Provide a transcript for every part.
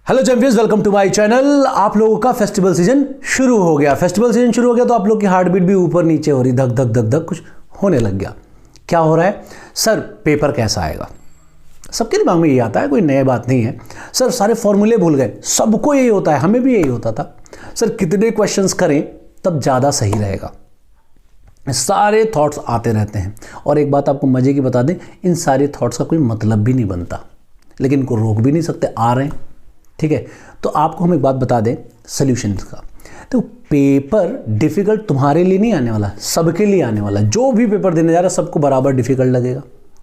Hello champions, welcome to my channel. आप लोगों का फेस्टिवल सीजन शुरू हो गया। फेस्टिवल सीजन शुरू हो गया तो आप लोग की हार्ट बीट भी ऊपर नीचे हो रही, धक धक धक धक कुछ होने लग गया। क्या हो रहा है सर? पेपर कैसा आएगा? सबके दिमाग में यही आता है, कोई नई बात नहीं है। सर सारे फॉर्मूले भूल गए, सबको यही होता है, हमें भी यही होता था। सर कितने क्वेश्चंस करें तब ज़्यादा सही रहेगा? सारे थॉट्स आते रहते हैं। और एक बात आपको मज़े की बता दें, इन सारे थॉट्स का कोई मतलब भी नहीं बनता, लेकिन इनको रोक भी नहीं सकते, आ रहे हैं। ठीक है, तो आपको हम एक बात बता दें सॉल्यूशंस का। तो पेपर डिफ़िकल्ट तुम्हारे लिए नहीं आने वाला, सबके लिए आने वाला। जो भी पेपर देने जा रहा है सबको बराबर डिफ़िकल्ट लगेगा।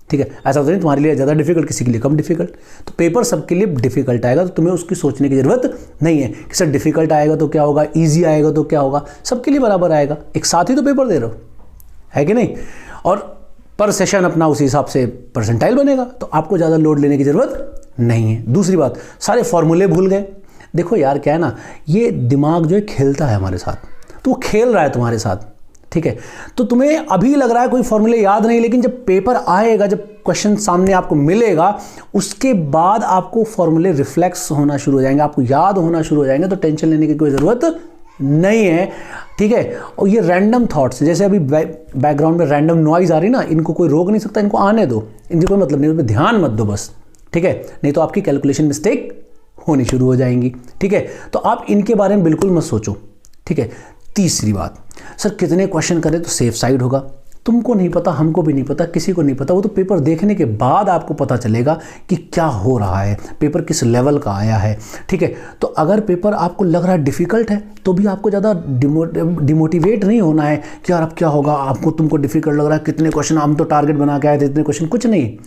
ठीक है, ऐसा तो नहीं तुम्हारे लिए ज़्यादा डिफिकल्ट, किसी के लिए कम डिफिकल्ट। तो पेपर सबके लिए डिफिकल्ट आएगा, तो तुम्हें उसकी सोचने की ज़रूरत नहीं है कि सर डिफिकल्ट आएगा तो क्या होगा, ईजी आएगा तो क्या होगा। सबके लिए बराबर आएगा, एक साथ ही तो पेपर दे रहे हो, है कि नहीं? और पर सेशन अपना उसी हिसाब से परसेंटाइल बनेगा, तो आपको ज़्यादा लोड लेने की ज़रूरत नहीं है। दूसरी बात, सारे फॉर्मूले भूल गए। देखो यार, क्या है ना, ये दिमाग जो है खेलता है हमारे साथ, तो वो खेल रहा है तुम्हारे साथ। ठीक है, तो तुम्हें अभी लग रहा है कोई फॉर्मूले याद नहीं, लेकिन जब पेपर आएगा, जब क्वेश्चन सामने आपको मिलेगा, उसके बाद आपको फॉर्मूले रिफ्लेक्स होना शुरू हो जाएंगे, आपको याद होना शुरू हो जाएंगे। तो टेंशन लेने की कोई ज़रूरत नहीं है। ठीक है, और ये रैंडम थॉट्स, जैसे अभी बैकग्राउंड में रैंडम नॉइज़ आ रही ना, इनको कोई रोक नहीं सकता, इनको आने दो, इनकी कोई मतलब नहीं, उस पर ध्यान मत दो बस। ठीक है, नहीं तो आपकी कैलकुलेशन मिस्टेक होनी शुरू हो जाएंगी। ठीक है, तो आप इनके बारे में बिल्कुल मत सोचो। ठीक है, तीसरी बात, सर कितने क्वेश्चन करें तो सेफ साइड होगा? तुमको नहीं पता, हमको भी नहीं पता, किसी को नहीं पता। वो तो पेपर देखने के बाद आपको पता चलेगा कि क्या हो रहा है, पेपर किस लेवल का आया है। ठीक है, तो अगर पेपर आपको लग रहा है डिफ़िकल्ट है तो भी आपको ज़्यादा डिमोटिवेट नहीं होना है कि यार अब क्या होगा। तुमको डिफ़िकल्ट लग रहा है, कितने क्वेश्चन, हम तो टारगेट बना के आए थे इतने क्वेश्चन, कुछ नहीं।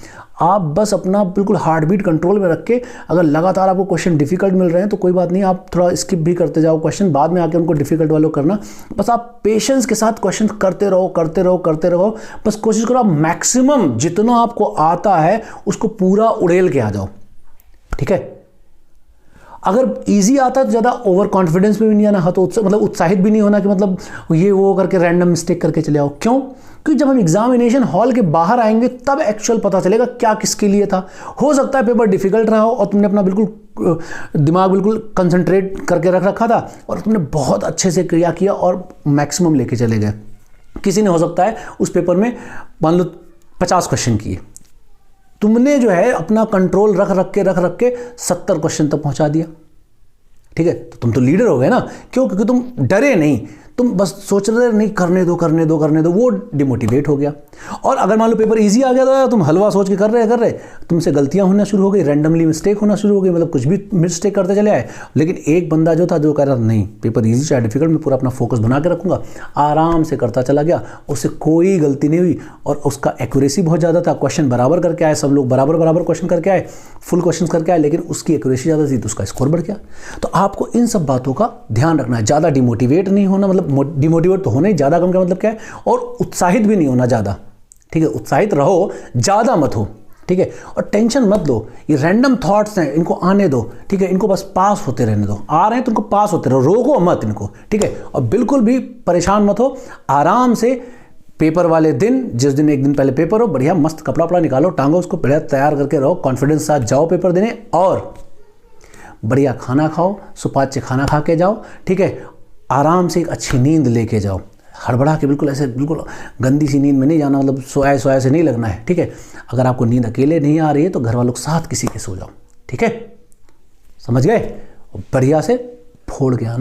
आप बस अपना बिल्कुल हार्ट बीट कंट्रोल में रख के, अगर लगातार आपको क्वेश्चन डिफ़िकल्ट मिल रहे हैं तो कोई बात नहीं, आप थोड़ा स्किप भी करते जाओ क्वेश्चन, बाद में आके उनको डिफ़िकल्ट वालों करना। बस आप पेशेंस के साथ क्वेश्चन करते रहो करते रहो करते रहो। बस कोशिश करो आप मैक्सिमम जितना आपको आता है उसको पूरा उड़ेल के आ जाओ। ठीक है, अगर इजी आता है तो ज़्यादा ओवर कॉन्फिडेंस में भी नहीं आना, हाँ तो मतलब उत्साहित भी नहीं होना कि मतलब ये वो करके रैंडम मिस्टेक करके चले आओ। क्यों? क्योंकि जब हम एग्जामिनेशन हॉल के बाहर आएंगे तब एक्चुअल पता चलेगा क्या किसके लिए था। हो सकता है पेपर डिफिकल्ट रहा हो और तुमने अपना बिल्कुल दिमाग बिल्कुल कंसंट्रेट करके रख रखा था और तुमने बहुत अच्छे से क्रिया किया और मैक्सिमम लेके चले गए। किसी ने हो सकता है उस पेपर में मान लो 50 क्वेश्चन किए, तुमने जो है अपना कंट्रोल रख रख के 70 क्वेश्चन तक पहुंचा दिया। ठीक है, तो तुम तो लीडर हो गए ना। क्यों? क्योंकि तुम डरे नहीं, तुम बस सोच रहे नहीं, करने दो, वो डिमोटिवेट हो गया। और अगर मान लो पेपर इजी आ गया तो तुम हलवा सोच के कर रहे तुमसे गलतियां होना शुरू हो गई, रैंडमली मिस्टेक होना शुरू हो गई, मतलब कुछ भी मिस्टेक करते चले आए। लेकिन एक बंदा जो था, जो कह रहा नहीं पेपर इजी चाहे डिफिकल्ट, मैं पूरा अपना फोकस बना के रखूंगा, आराम से करता चला गया, उससे कोई गलती नहीं हुई और उसका एक्यूरेसी बहुत ज़्यादा था। क्वेश्चन बराबर करके आए, सब लोग बराबर क्वेश्चन करके आए, फुल क्वेश्चन करके आए, लेकिन उसकी एक्यूरेसी ज़्यादा थी तो उसका स्कोर बढ़ गया। तो आपको इन सब बातों का ध्यान रखना है। ज़्यादा डिमोटिवेट नहीं होना, मतलब डिमोटिवेट तो होना ही, ज़्यादा कम का मतलब क्या है, और उत्साहित भी नहीं होना ज़्यादा। ठीक है, उत्साहित रहो, ज़्यादा मत हो। ठीक है, और टेंशन मत लो, ये रैंडम थॉट्स हैं, इनको आने दो। ठीक है, इनको बस पास होते रहने दो, आ रहे हैं तो इनको पास होते रहो, रोको मत इनको। ठीक है, और बिल्कुल भी परेशान मत हो, आराम से पेपर वाले दिन, जिस दिन एक दिन पहले पेपर हो, बढ़िया मस्त कपड़ा वपड़ा निकालो, टांगो उसको, बढ़िया तैयार करके रहो, कॉन्फिडेंस के साथ जाओ पेपर देने, और बढ़िया खाना खाओ, सुपाच्य खाना खा के जाओ। ठीक है, आराम से एक अच्छी नींद लेके जाओ, हड़बड़ा के बिल्कुल ऐसे बिल्कुल गंदी सी नींद में नहीं जाना, मतलब सोया से नहीं लगना है। ठीक है, अगर आपको नींद अकेले नहीं आ रही है तो घर वालों के साथ किसी के सो जाओ। ठीक है, समझ गए? बढ़िया से फोड़ के आना।